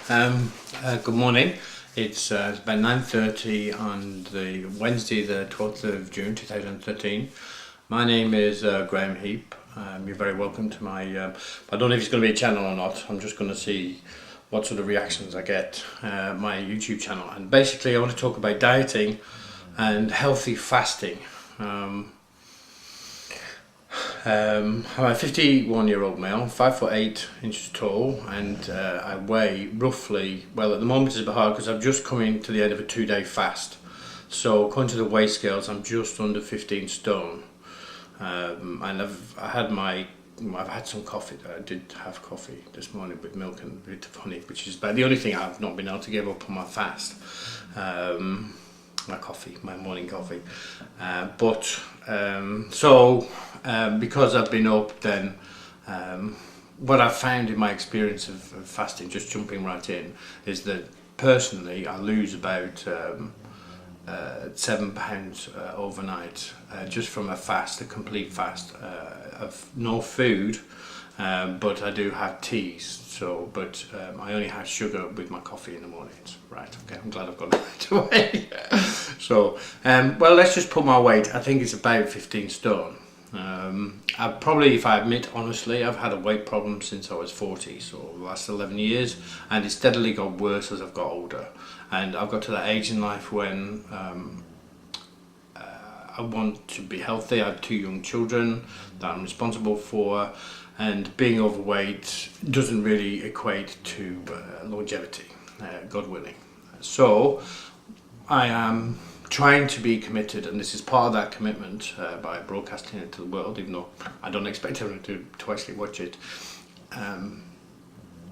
Good morning. It's about 9:30 on the Wednesday, the 12th of June 2013. My name is Graham Heap. You're very welcome to my, I don't know if it's going to be a channel or not. I'm just going to see what sort of reactions I get, my YouTube channel. And basically I want to talk about dieting and healthy fasting. I'm a 51-year-old male, 5'8" tall, and I weigh roughly, well at the moment it's a bit hard because I'm just coming to the end of a 2-day fast. So according to the weigh scales I'm just under 15 stone. And I've had some coffee. I did have coffee this morning with milk and a bit of honey, which is about the only thing I've not been able to give up on my fast. My morning coffee. Because I've been up, then what I've found in my experience of fasting, just jumping right in, is that personally I lose about 7 pounds overnight, just from a complete fast of no food, but I do have teas. But I only have sugar with my coffee in the mornings. Right, okay, I'm glad I've got that away. Well, let's just put my weight. I think it's about 15 stone. If I admit honestly, I've had a weight problem since I was 40, so the last 11 years, and it's steadily got worse as I've got older. And I've got to that age in life when I want to be healthy. I have 2 young children that I'm responsible for, and being overweight doesn't really equate to longevity, God willing. So I am trying to be committed, and this is part of that commitment by broadcasting it to the world, even though I don't expect everyone to actually watch it,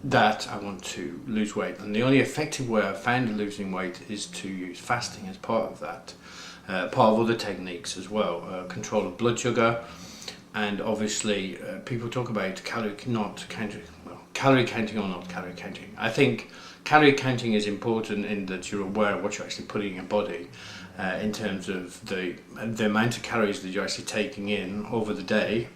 that I want to lose weight. And the only effective way I've found of losing weight is to use fasting as part of that, part of other techniques as well, control of blood sugar. And obviously people talk about calorie counting or not calorie counting. I think calorie counting is important in that you're aware of what you're actually putting in your body, in terms of the amount of calories that you're actually taking in over the day,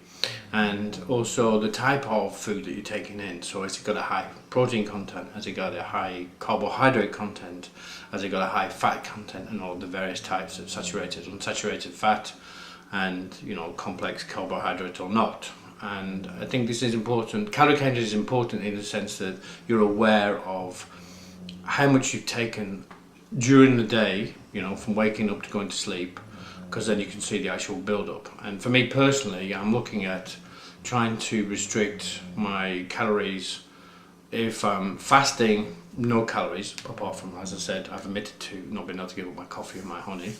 and also the type of food that you're taking in. So has it got a high protein content, has it got a high carbohydrate content, has it got a high fat content, and all the various types of saturated, unsaturated fat, and complex carbohydrate or not. And I think this is important. Calorie counting is important in the sense that you're aware of how much you've taken during the day, from waking up to going to sleep, because then you can see the actual build up. And for me personally, I'm looking at trying to restrict my calories. If I'm fasting, no calories, apart from, as I said, I've admitted to not being able to give up my coffee and my honey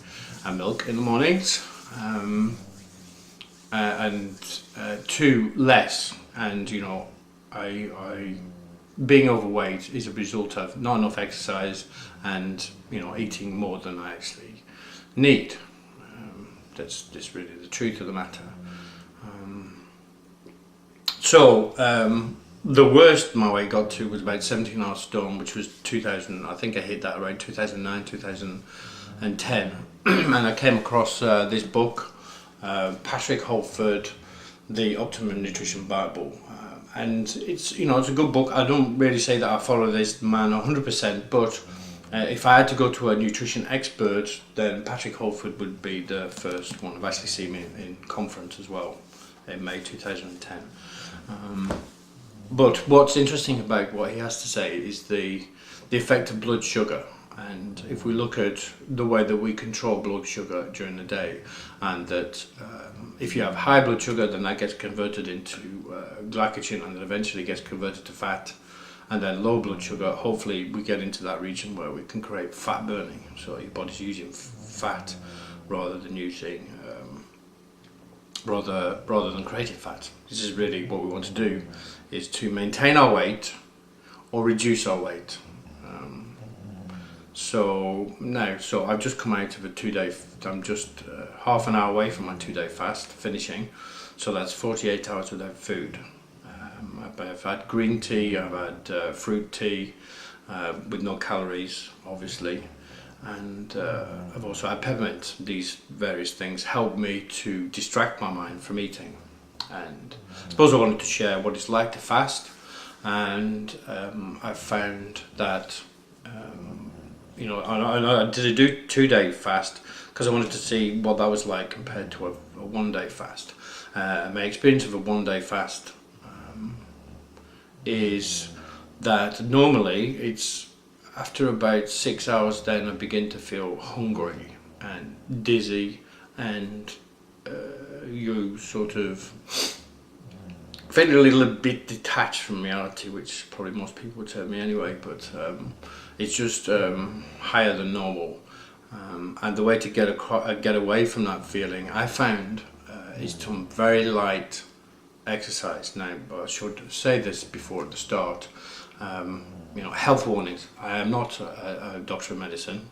and milk in the mornings. Two less, and I being overweight is a result of not enough exercise and eating more than I actually need. That's just really the truth of the matter. The worst my weight got to was about 17 stone, which was 2000. I think I hit that around 2009, 2010. And I came across this book, Patrick Holford, The Optimum Nutrition Bible, and it's a good book. I don't really say that I follow this man 100%, but if I had to go to a nutrition expert, then Patrick Holford would be the first one. I've actually seen him in conference as well in May 2010. But what's interesting about what he has to say is the effect of blood sugar. And if we look at the way that we control blood sugar during the day, and that if you have high blood sugar, then that gets converted into glycogen, and then eventually gets converted to fat, and then low blood sugar, hopefully we get into that region where we can create fat burning. So your body's using fat rather than using rather than creating fat. This is really what we want to do, is to maintain our weight or reduce our weight. So I've just come out of a 2-day, I'm just half an hour away from my 2-day fast finishing, so that's 48 hours without food. I've had green tea, I've had fruit tea with no calories obviously, and I've also had peppermint. These various things help me to distract my mind from eating, and I suppose I wanted to share what it's like to fast, and I found that I did a 2-day fast because I wanted to see what that was like compared to a 1-day fast. My experience of a 1-day fast is that normally it's after about 6 hours then I begin to feel hungry and dizzy, and you sort of feel a little bit detached from reality, which probably most people would tell me anyway, but it's just higher than normal. And the way to get away from that feeling, I found, is some very light exercise. Now, I should say this before at the start. Health warnings. I am not a doctor of medicine.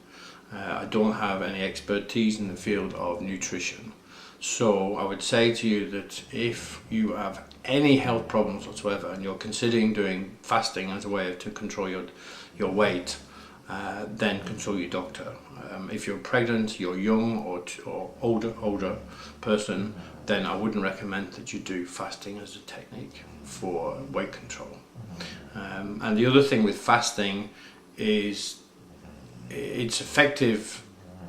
I don't have any expertise in the field of nutrition. So I would say to you that if you have any health problems whatsoever and you're considering doing fasting as a way to control your weight, then consult your doctor. If you're pregnant, you're young or older person, then I wouldn't recommend that you do fasting as a technique for weight control. And the other thing with fasting is it's effective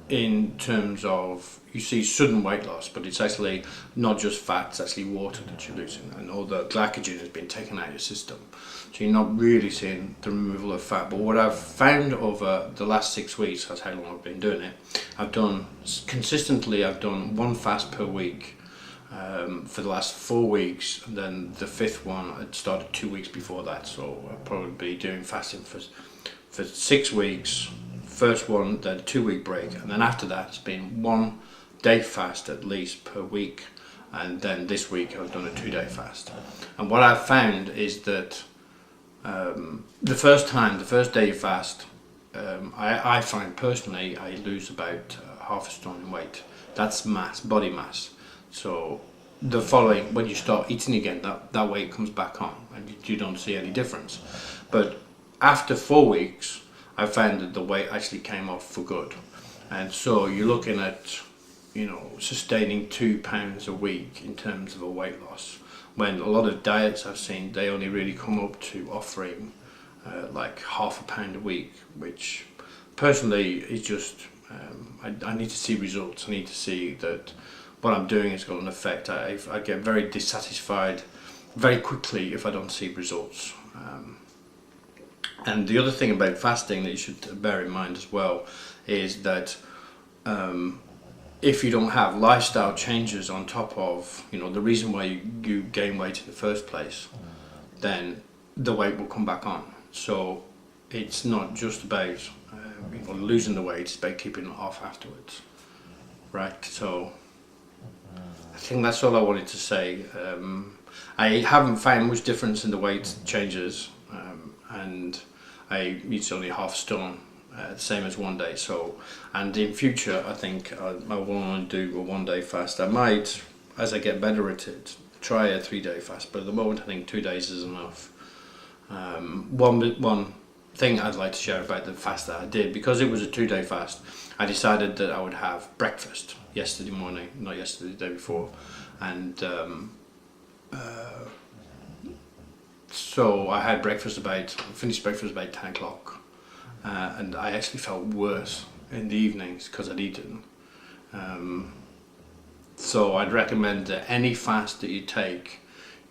in terms of you see sudden weight loss, but it's actually not just fat, it's actually water that you're losing, and all the glycogen has been taken out of your system. So you're not really seeing the removal of fat. But what I've found over the last 6 weeks, that's how long I've been doing it, I've done 1 fast per week for the last 4 weeks, and then the 5th one I started 2 weeks before that, so I'll probably be doing fasting for 6 weeks. First one, then 2-week break, and then after that it's been 1 day fast at least per week, and then this week I've done a 2-day fast. And what I've found is that the first day you fast, I find personally I lose about half a stone in weight. That's body mass. So the following, when you start eating again, that weight comes back on and you don't see any difference. But after 4 weeks I found that the weight actually came off for good. And so you're looking at sustaining 2 pounds a week in terms of a weight loss, when a lot of diets I've seen, they only really come up to offering like half a pound a week, which personally is just I need to see results. I need to see that what I'm doing has got an effect. I get very dissatisfied very quickly if I don't see results. And the other thing about fasting that you should bear in mind as well is that if you don't have lifestyle changes on top of the reason why you gain weight in the first place, then the weight will come back on. So it's not just about losing the weight, it's about keeping it off afterwards, right? So I think that's all I wanted to say. I haven't found much difference in the weight changes, and it's only half stone, same as 1 day. So, and in future I think I want to do a 1-day fast. I might, as I get better at it, try a 3-day fast, but at the moment I think 2 days is enough. One thing I'd like to share about the fast that I did, because it was a 2-day fast, I decided that I would have breakfast yesterday morning, not yesterday, the day before, and so I had finished breakfast about 10 o'clock, and I actually felt worse in the evenings because I'd eaten. So I'd recommend that any fast that you take,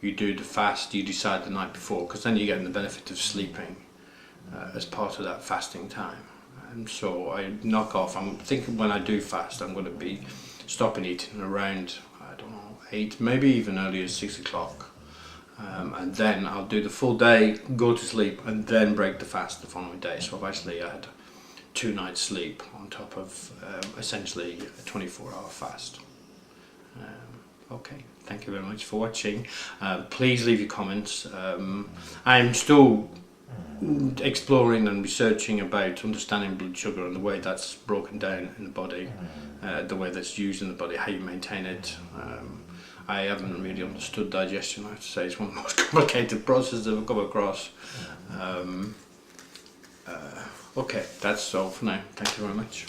you do the fast you decide the night before, because then you're getting the benefit of sleeping as part of that fasting time. And so I knock off. I'm thinking when I do fast, I'm going to be stopping eating around, 8, maybe even early as 6 o'clock. And then I'll do the full day, go to sleep, and then break the fast the following day. So I've actually had 2 nights sleep on top of essentially a 24-hour fast. Okay, thank you very much for watching. Please leave your comments. I'm still exploring and researching about understanding blood sugar and the way that's broken down in the body, the way that's used in the body, how you maintain it. I haven't really understood digestion, I have to say. It's one of the most complicated processes I've come across. Okay, that's all for now. Thank you very much.